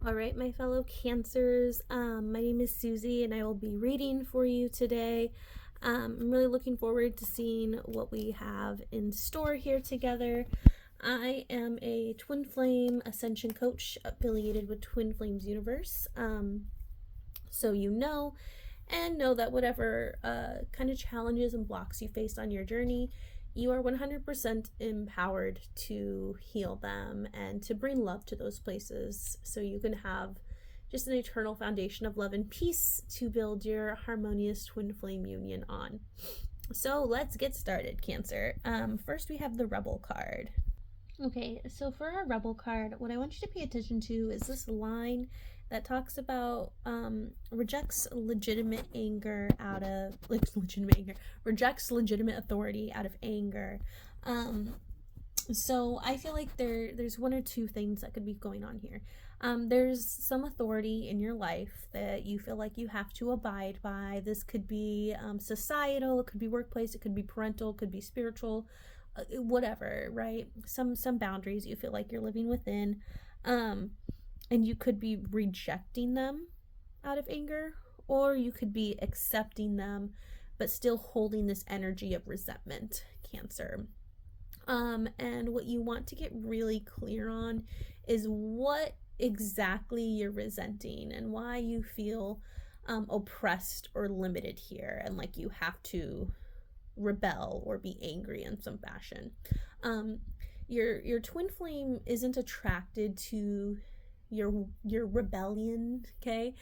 All right, my fellow Cancers, my name is Susie and I will be reading for you today. I'm really looking forward to seeing what we have in store here together. I am a Twin Flame Ascension coach affiliated with Twin Flames Universe. So you know that whatever kind of challenges and blocks you face on your journey, you are 100% empowered to heal them and to bring love to those places so you can have just an eternal foundation of love and peace to build your harmonious twin flame union on. So let's get started, Cancer. First we have the Rebel card. Okay, so for our Rebel card, what I want you to pay attention to is this line that talks about rejects legitimate anger out of rejects legitimate authority out of anger. So I feel like there's one or two things that could be going on here. There's some authority in your life that you feel like you have to abide by. This could be societal, it could be workplace, it could be parental, it could be spiritual, whatever, right? Some boundaries you feel like you're living within. And you could be rejecting them out of anger, or you could be accepting them, but still holding this energy of resentment, Cancer. And what you want to get really clear on is what exactly you're resenting and why you feel oppressed or limited here, and like you have to rebel or be angry in some fashion. Your twin flame isn't attracted to your rebellion, okay,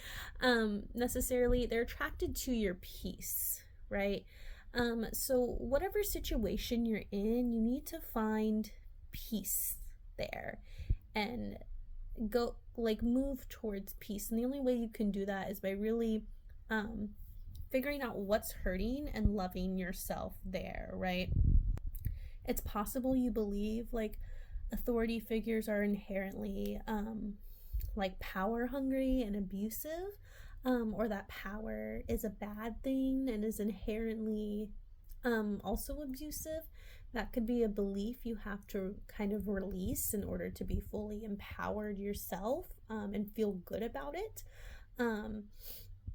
necessarily. They're attracted to your peace, right? So whatever situation you're in, you need to find peace there and go, like, move towards peace. And the only way you can do that is by really figuring out what's hurting and loving yourself there, right? It's possible you believe like authority figures are inherently like power hungry and abusive, or that power is a bad thing and is inherently also abusive. That could be a belief you have to kind of release in order to be fully empowered yourself, and feel good about it.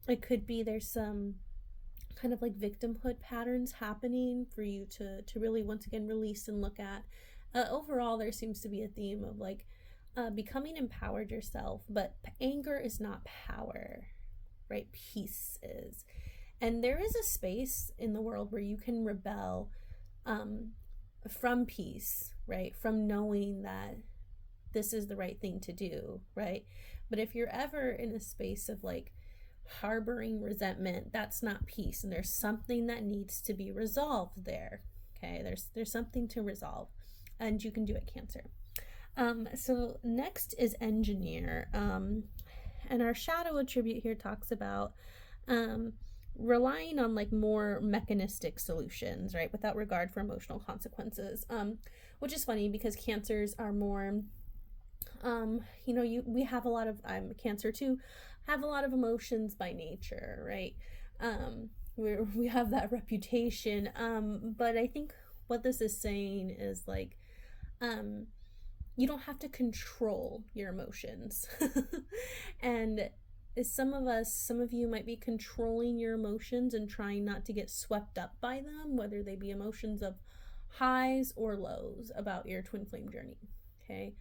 It could be there's some kind of like victimhood patterns happening for you to really once again release and look at. Overall, there seems to be a theme of like becoming empowered yourself, but anger is not power, right? Peace is. And there is a space in the world where you can rebel from peace, right? From knowing that this is the right thing to do, right? But if you're ever in a space of like harboring resentment, that's not peace, and there's something that needs to be resolved there. Okay, there's something to resolve, and you can do it, Cancer. So next is Engineer, and our shadow attribute here talks about relying on like more mechanistic solutions, right, without regard for emotional consequences, which is funny because Cancers are more we have a lot of, I'm Cancer too, have a lot of emotions by nature, right? We have that reputation, but I think what this is saying is like you don't have to control your emotions. And some of you might be controlling your emotions and trying not to get swept up by them, whether they be emotions of highs or lows about your twin flame journey, okay?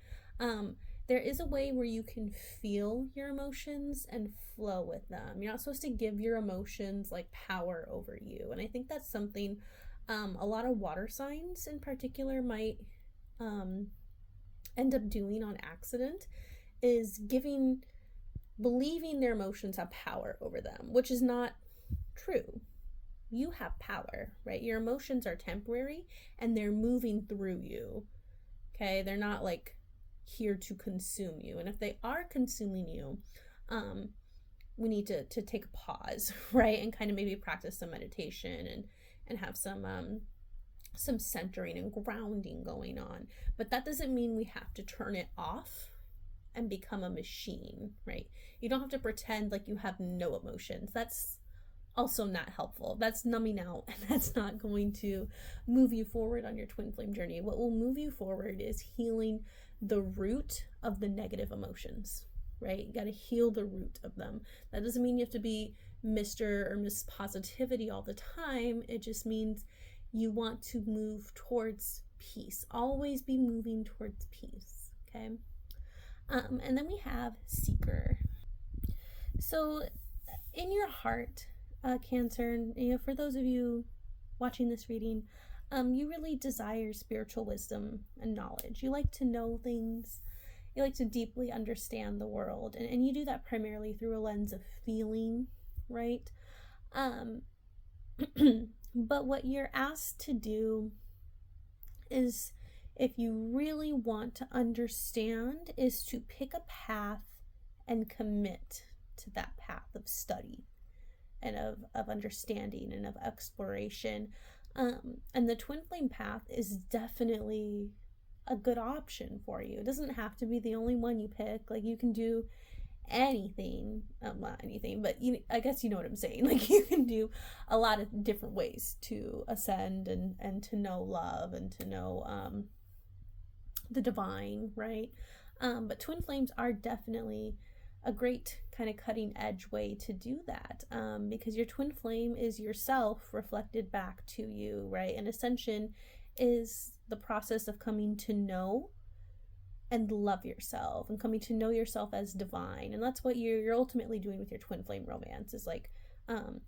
There is a way where you can feel your emotions and flow with them. You're not supposed to give your emotions like power over you. And I think that's something a lot of water signs in particular might end up doing on accident, is believing their emotions have power over them, which is not true. You have power, right? Your emotions are temporary and they're moving through you, okay? They're not like here to consume you. And if they are consuming you, we need to take a pause, right? And kind of maybe practice some meditation and have some centering and grounding going on. But that doesn't mean we have to turn it off and become a machine, right? You don't have to pretend like you have no emotions. That's also not helpful. That's numbing out, and that's not going to move you forward on your twin flame journey. What will move you forward is healing the root of the negative emotions, right? You got to heal the root of them. That doesn't mean you have to be Mr. or Miss Positivity all the time. It just means you want to move towards peace. Always be moving towards peace, okay? And then we have seeker. So in your heart, Cancer, for those of you watching this reading, you really desire spiritual wisdom and knowledge. You like to know things. You like to deeply understand the world, and you do that primarily through a lens of feeling, right? But what you're asked to do is, if you really want to understand, is to pick a path and commit to that path of study and of understanding and of exploration. And the twin flame path is definitely a good option for you. It doesn't have to be the only one you pick. Like, you can do anything, not anything, but I guess you know what I'm saying. Like, you can do a lot of different ways to ascend and to know love and to know the divine, right? But twin flames are definitely a great kind of cutting edge way to do that, because your twin flame is yourself reflected back to you, right? And ascension is the process of coming to know and love yourself and coming to know yourself as divine. And that's what you're ultimately doing with your twin flame romance, is like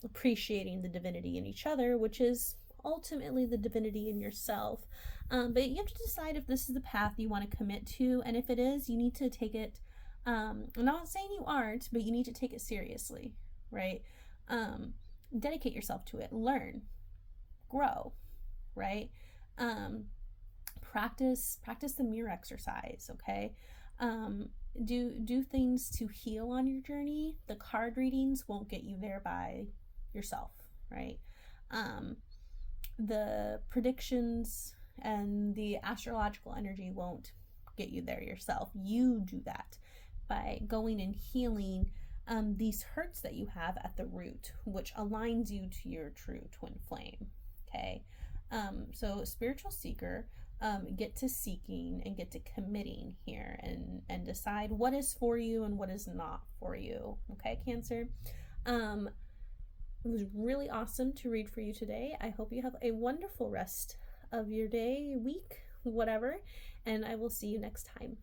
appreciating the divinity in each other, which is ultimately the divinity in yourself. But you have to decide if this is the path you want to commit to, and if it is, you need to take it, I'm not saying you aren't, but you need to take it seriously, right? Dedicate yourself to it, learn, grow, right? Practice the mirror exercise, okay? Do things to heal on your journey. The card readings won't get you there by yourself, right? The predictions and the astrological energy won't get you there yourself. You do that by going and healing these hurts that you have at the root, which aligns you to your true twin flame, okay? So spiritual seeker, get to seeking and get to committing here and decide what is for you and what is not for you, okay, Cancer? It was really awesome to read for you today. I hope you have a wonderful rest of your day, week, whatever, and I will see you next time.